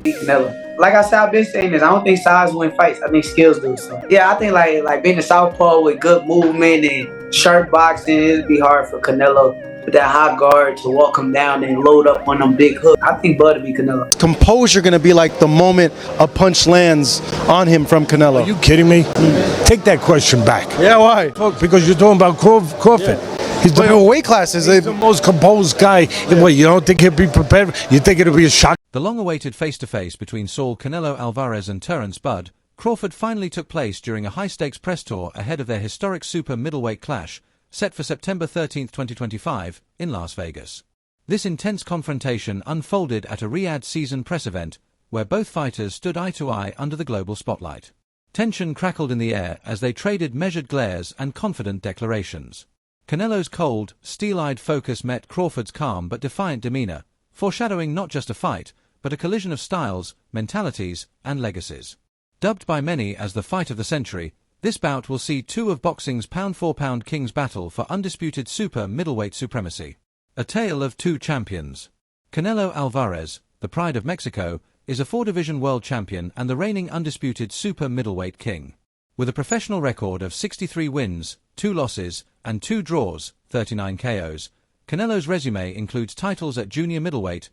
beat Canelo. Like I said, I've been saying this. I don't think size win fights. I think skills do. So yeah, I think like being a southpaw with good movement and sharp boxing, it'd be hard for Canelo with that high guard to walk him down and load up on them big hooks. I think Bud would be Canelo. Composure going to be like the moment a punch lands on him from Canelo. Are you kidding me? Take that question back. Yeah, why? Because you're talking about Crawford. Yeah. He's But weight classes, he's the most composed guy. Yeah. What, you don't think he'll be prepared? You think it'll be a shock? The long-awaited face-to-face between Saul Canelo Alvarez and Terence Bud Crawford finally took place during a high-stakes press tour ahead of their historic super middleweight clash, set for September 13, 2025, in Las Vegas. This intense confrontation unfolded at a Riyadh season press event, where both fighters stood eye-to-eye under the global spotlight. Tension crackled in the air as they traded measured glares and confident declarations. Canelo's cold, steel-eyed focus met Crawford's calm but defiant demeanor, foreshadowing not just a fight, but a collision of styles, mentalities, and legacies. Dubbed by many as the fight of the century, this bout will see two of boxing's pound-for-pound kings battle for undisputed super middleweight supremacy. A tale of two champions. Canelo Alvarez, the pride of Mexico, is a four-division world champion and the reigning undisputed super middleweight king. With a professional record of 63 wins, 2 losses, and 2 draws, 39 KOs, Canelo's resume includes titles at junior middleweight,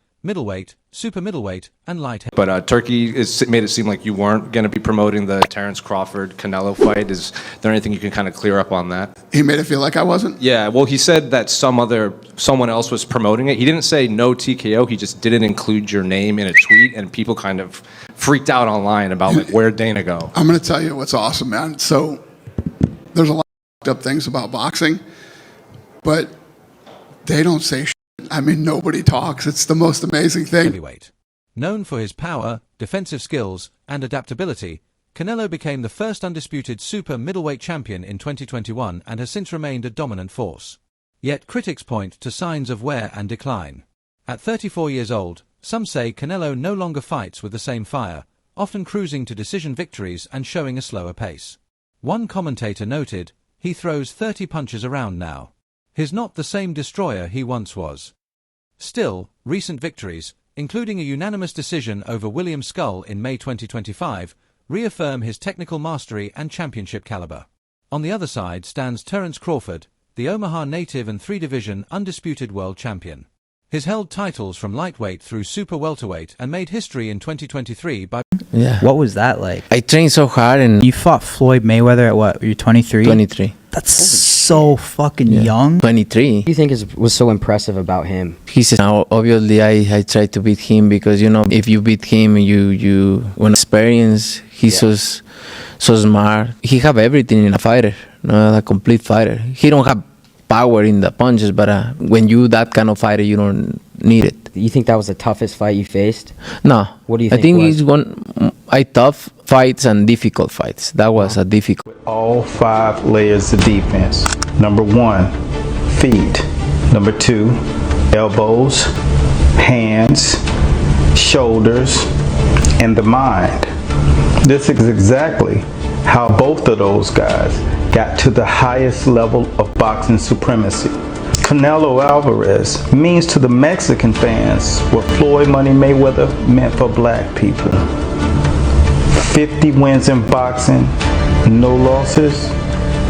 super middleweight, and light heavyweight. But Turkey made it seem like you weren't going to be promoting the Terence Crawford Canelo fight. Is there anything you can kind of clear up on that? He made it feel like I wasn't? Yeah, well, he said that someone else was promoting it. He didn't say no TKO. He just didn't include your name in a tweet, and people kind of freaked out online about like where'd Dana go. I'm going to tell you what's awesome, man. So there's a lot of up things about boxing, but they don't say shit. I mean, nobody talks. It's the most amazing thing. Heavyweight. Known for his power, defensive skills, and adaptability, Canelo became the first undisputed super middleweight champion in 2021 and has since remained a dominant force. Yet critics point to signs of wear and decline. At 34 years old, some say Canelo no longer fights with the same fire, often cruising to decision victories and showing a slower pace. One commentator noted, "He throws 30 punches around now. He's not the same destroyer he once was." Still, recent victories, including a unanimous decision over William Skull in May 2025, reaffirm his technical mastery and championship caliber. On the other side stands Terence Crawford, the Omaha native and three-division undisputed world champion. He's held titles from lightweight through super welterweight and made history in 2023 by... Yeah. What was that like? I trained so hard and... You fought Floyd Mayweather at what? You're 23? 23. That's so fucking young. 23. What do you think was so impressive about him? He said, now, obviously, I tried to beat him because, if you beat him, you want experience. He's so smart. He have everything in a fighter, a complete fighter. He don't have power in the punches, but when you that kind of fighter, you don't need it. You think that was the toughest fight you faced? No. What do you think? I think it's tough fights and difficult fights. That was a difficult. All 5 layers of defense. Number 1, feet. Number 2, elbows, hands, shoulders, and the mind. This is exactly how both of those guys got to the highest level of boxing supremacy. Canelo Alvarez means to the Mexican fans what Floyd Money Mayweather meant for black people. 50 wins in boxing, no losses,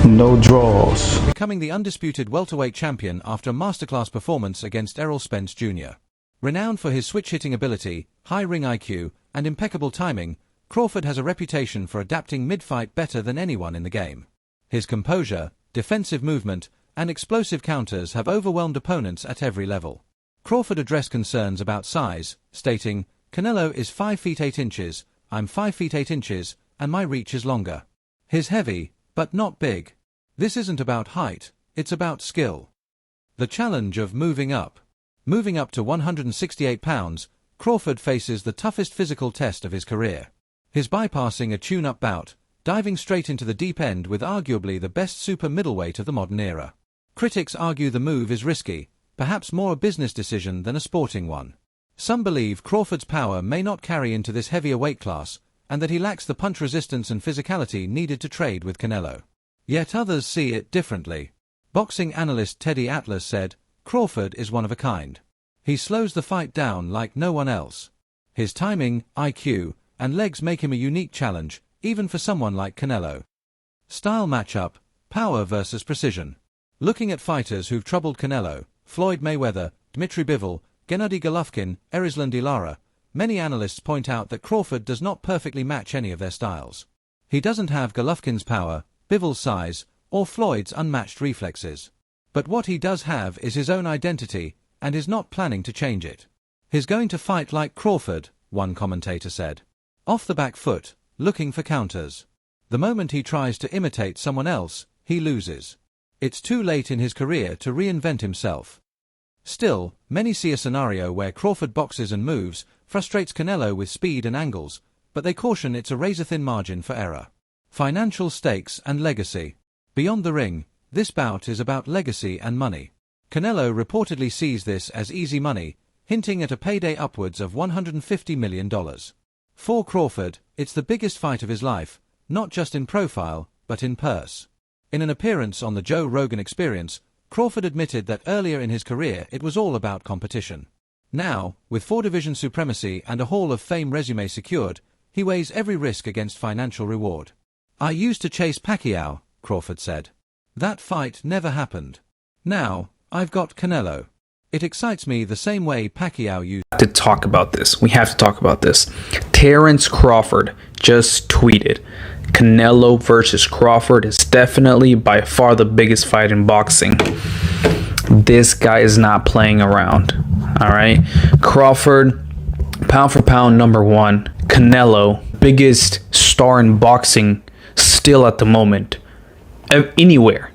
no draws. Becoming the undisputed welterweight champion after a masterclass performance against Errol Spence Jr. Renowned for his switch-hitting ability, high ring IQ, and impeccable timing, Crawford has a reputation for adapting mid-fight better than anyone in the game. His composure, defensive movement, and explosive counters have overwhelmed opponents at every level. Crawford addressed concerns about size, stating, "Canelo is 5 feet 8 inches, I'm 5 feet 8 inches, and my reach is longer. He's heavy, but not big. This isn't about height, it's about skill." The challenge of moving up. Moving up to 168 pounds, Crawford faces the toughest physical test of his career. He's bypassing a tune-up bout, diving straight into the deep end with arguably the best super middleweight of the modern era. Critics argue the move is risky, perhaps more a business decision than a sporting one. Some believe Crawford's power may not carry into this heavier weight class, and that he lacks the punch resistance and physicality needed to trade with Canelo. Yet others see it differently. Boxing analyst Teddy Atlas said, "Crawford is one of a kind. He slows the fight down like no one else. His timing, IQ, and legs make him a unique challenge, even for someone like Canelo. Style matchup, power versus precision. Looking at fighters who've troubled Canelo, Floyd Mayweather, Dmitry Bivol, Gennady Golovkin, Erislan Lara, many analysts point out that Crawford does not perfectly match any of their styles. He doesn't have Golovkin's power, Bivol's size, or Floyd's unmatched reflexes. But what he does have is his own identity, and is not planning to change it. He's going to fight like Crawford, one commentator said. Off the back foot, looking for counters. The moment he tries to imitate someone else, he loses. It's too late in his career to reinvent himself. Still, many see a scenario where Crawford boxes and moves, frustrates Canelo with speed and angles, but they caution it's a razor-thin margin for error. Financial stakes and legacy. Beyond the ring, this bout is about legacy and money. Canelo reportedly sees this as easy money, hinting at a payday upwards of $150 million. For Crawford, it's the biggest fight of his life, not just in profile, but in purse. In an appearance on the Joe Rogan Experience, Crawford admitted that earlier in his career it was all about competition. Now, with 4-division supremacy and a Hall of Fame resume secured, he weighs every risk against financial reward. "I used to chase Pacquiao," Crawford said. "That fight never happened. Now, I've got Canelo. It excites me the same way Pacquiao used to talk about this. We have to talk about this. Terence Crawford just tweeted, Canelo versus Crawford is definitely by far the biggest fight in boxing. This guy is not playing around. All right. Crawford, pound for pound, #1. Canelo, biggest star in boxing still at the moment. Anywhere.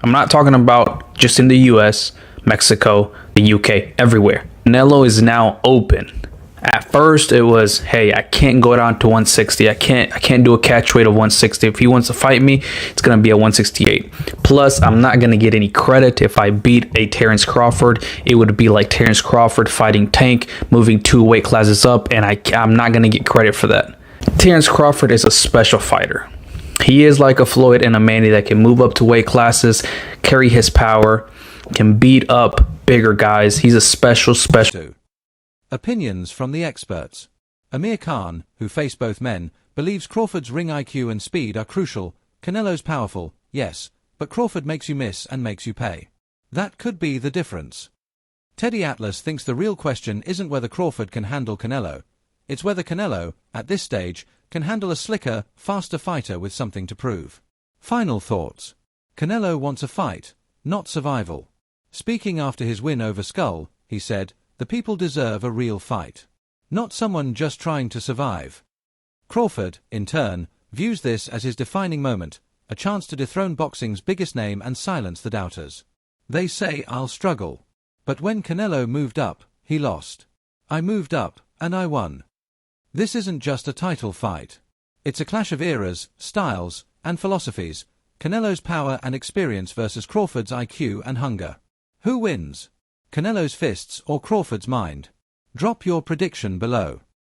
I'm not talking about just in the US, Mexico, the UK, everywhere. Canelo is now open. At first it was, hey, I can't go down to 160. I can't do a catch weight of 160. If he wants to fight me, it's gonna be at 168. Plus, I'm not gonna get any credit if I beat a Terence Crawford. It would be like Terence Crawford fighting Tank, moving 2 weight classes up, and I'm not gonna get credit for that. Terence Crawford is a special fighter. He is like a Floyd and a Manny that can move up to weight classes, carry his power, can beat up bigger guys. He's a special. Opinions from the experts. Amir Khan, who faced both men, believes Crawford's ring IQ and speed are crucial. Canelo's powerful, yes, but Crawford makes you miss and makes you pay. That could be the difference. Teddy Atlas thinks the real question isn't whether Crawford can handle Canelo. It's whether Canelo, at this stage, can handle a slicker, faster fighter with something to prove. Final thoughts. Canelo wants a fight, not survival. Speaking after his win over Skull, he said, "The people deserve a real fight. Not someone just trying to survive." Crawford, in turn, views this as his defining moment, a chance to dethrone boxing's biggest name and silence the doubters. They say I'll struggle. But when Canelo moved up, he lost. I moved up, and I won. This isn't just a title fight. It's a clash of eras, styles, and philosophies, Canelo's power and experience versus Crawford's IQ and hunger. Who wins? Canelo's fists or Crawford's mind? Drop your prediction below.